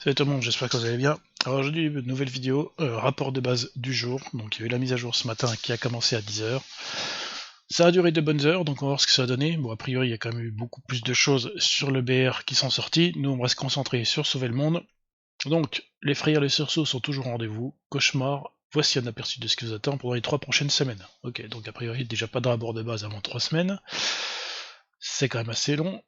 Salut tout le monde, j'espère que vous allez bien. Alors aujourd'hui, une nouvelle vidéo, rapport de base du jour. Donc il y a eu la mise à jour ce matin qui a commencé à 10 h. Ça a duré de bonnes heures, donc on va voir ce que ça a donné. Bon, a priori, il y a quand même eu beaucoup plus de choses sur le BR qui sont sorties. Nous, on va se concentrer sur sauver le monde. Donc, les frayeurs et les sursauts sont toujours au rendez-vous. Cauchemar, voici un aperçu de ce qui vous attend pendant les 3 prochaines semaines. Ok, donc a priori, déjà pas de rapport de base avant 3 semaines. C'est quand même assez long.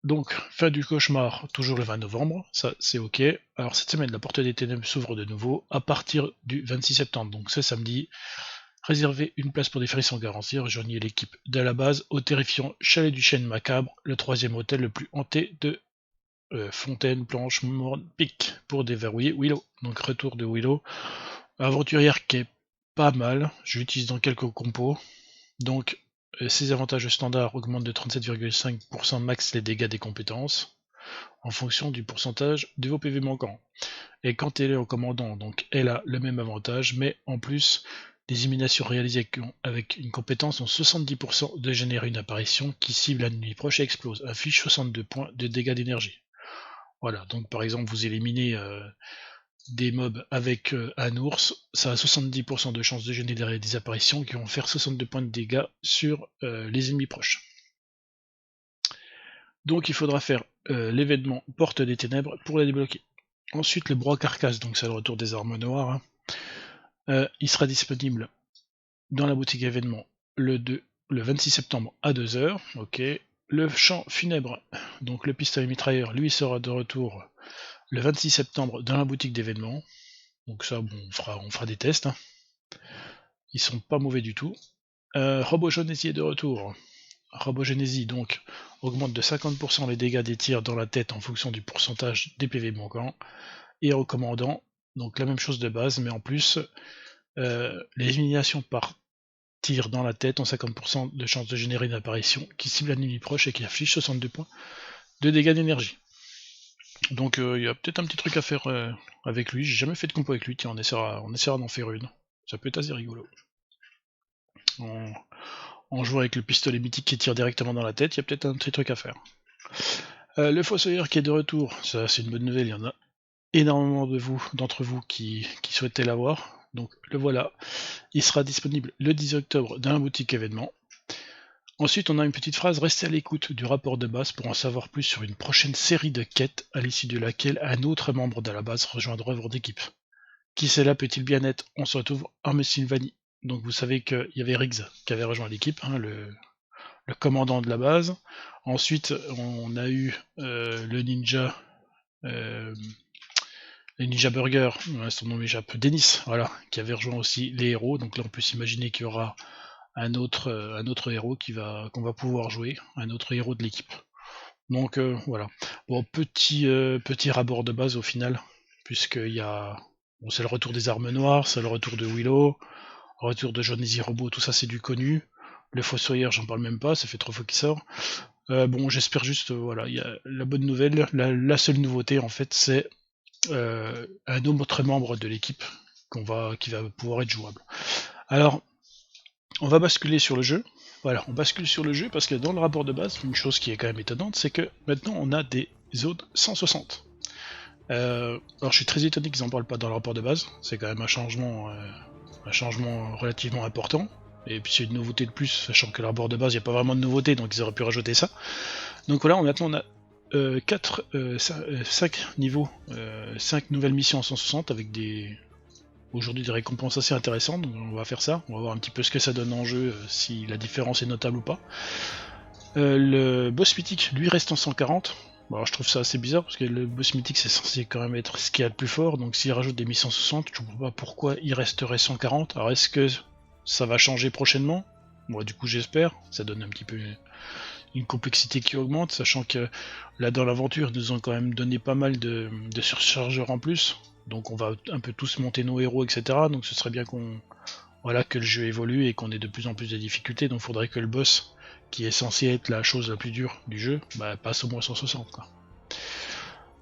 Donc, fin du cauchemar, toujours le 20 novembre, ça c'est ok. Alors cette semaine, la porte des ténèbres s'ouvre de nouveau à partir du 26 septembre, donc c'est samedi. Réservez une place pour des frissons garantis, rejoignez l'équipe de la base au terrifiant Chalet du Chêne Macabre, le 3ème hôtel le plus hanté de Fontaine, Planche, Morne, Pic, pour déverrouiller Willow. Donc retour de Willow, aventurière qui est pas mal, je l'utilise dans quelques compos. Donc ses avantages standards augmentent de 37,5% max les dégâts des compétences en fonction du pourcentage de vos PV manquants. Et quand elle est en commandant, donc elle a le même avantage, mais en plus, les éliminations réalisées avec une compétence ont 70% de générer une apparition qui cible la nuit proche et explose, affiche 62 points de dégâts d'énergie. Voilà, donc par exemple vous éliminez des mobs avec un ours, ça a 70% de chances de générer des apparitions qui vont faire 62 points de dégâts sur les ennemis proches. Donc il faudra faire l'événement Porte des Ténèbres pour la débloquer. Ensuite le Broie Carcasse, donc c'est le retour des armes noires. Il sera disponible dans la boutique événement le 26 septembre à 2 h. Ok. Le champ funèbre, donc le pistolet mitrailleur, lui sera de retour le 26 septembre dans la boutique d'événement. Donc ça, bon, on fera des tests. Hein. Ils sont pas mauvais du tout. Robogenésie est de retour. Robogenésie donc augmente de 50% les dégâts des tirs dans la tête en fonction du pourcentage des PV manquants. Et recommandant, donc la même chose de base, mais en plus, les éliminations par tir dans la tête ont 50% de chance de générer une apparition qui cible un ennemi proche et qui affiche 62 points de dégâts d'énergie. Donc il y a peut-être un petit truc à faire avec lui. J'ai jamais fait de compo avec lui, tiens, on essaiera d'en faire une. Ça peut être assez rigolo. En jouant avec le pistolet mythique qui tire directement dans la tête, il y a peut-être un petit truc à faire. Le Fossoyeur qui est de retour, ça c'est une bonne nouvelle, il y en a énormément d'entre vous qui souhaitaient l'avoir. Donc le voilà, il sera disponible le 10 octobre dans la boutique événement. Ensuite, on a une petite phrase, restez à l'écoute du rapport de base pour en savoir plus sur une prochaine série de quêtes à l'issue de laquelle un autre membre de la base rejoindra votre équipe. Qui cela peut-il bien être? On se retrouve en Sylvanie. Donc vous savez qu'il y avait Riggs qui avait rejoint l'équipe, hein, le commandant de la base. Ensuite, on a eu le ninja Burger, son nom m'échappe, Dennis, voilà, qui avait rejoint aussi les héros. Donc là, on peut s'imaginer qu'il y aura un autre héros qu'on va pouvoir jouer, un autre héros de l'équipe. Donc voilà. Bon, petit rapport de base au final, puisqu'il y a. Bon, c'est le retour des armes noires, c'est le retour de Willow, retour de Jonesy Robot, tout ça c'est du connu. Le Fossoyeur, j'en parle même pas, ça fait 3 fois qu'il sort. Bon, j'espère juste, voilà, il y a la bonne nouvelle, la seule nouveauté en fait, c'est un autre membre de l'équipe qui va pouvoir être jouable. Alors, on va basculer sur le jeu. Voilà, on bascule sur le jeu parce que dans le rapport de base, une chose qui est quand même étonnante, c'est que maintenant on a des zones 160. Alors je suis très étonné qu'ils en parlent pas dans le rapport de base, c'est quand même un changement relativement important. Et puis c'est une nouveauté de plus, sachant que le rapport de base, il n'y a pas vraiment de nouveauté, donc ils auraient pu rajouter ça. Donc voilà, maintenant on a 5 niveaux, 5 nouvelles missions en 160 avec aujourd'hui des récompenses assez intéressantes, donc on va faire ça, on va voir un petit peu ce que ça donne en jeu, si la différence est notable ou pas. Le boss mythique, lui, reste en 140. Bon, alors, je trouve ça assez bizarre parce que le boss mythique c'est censé quand même être ce qu'il y a de plus fort, donc s'il rajoute des missions 60, je comprends pas pourquoi il resterait 140. Alors est-ce que ça va changer prochainement? Moi du coup j'espère, ça donne un petit peu une complexité qui augmente, sachant que là dans l'aventure ils nous ont quand même donné pas mal de surchargeurs en plus, donc on va un peu tous monter nos héros, etc. Donc ce serait bien que le jeu évolue et qu'on ait de plus en plus de difficultés, donc il faudrait que le boss, qui est censé être la chose la plus dure du jeu, passe au moins 160 quoi.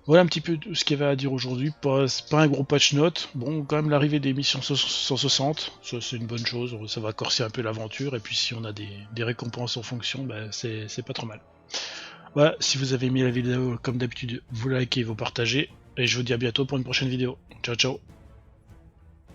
Voilà un petit peu ce qu'il y avait à dire aujourd'hui, pas un gros patch note, bon quand même l'arrivée des missions 160, ça c'est une bonne chose, ça va corser un peu l'aventure, et puis si on a des récompenses en fonction, c'est pas trop mal. Voilà, si vous avez aimé la vidéo, comme d'habitude, vous likez, vous partagez, et je vous dis à bientôt pour une prochaine vidéo. Ciao ciao.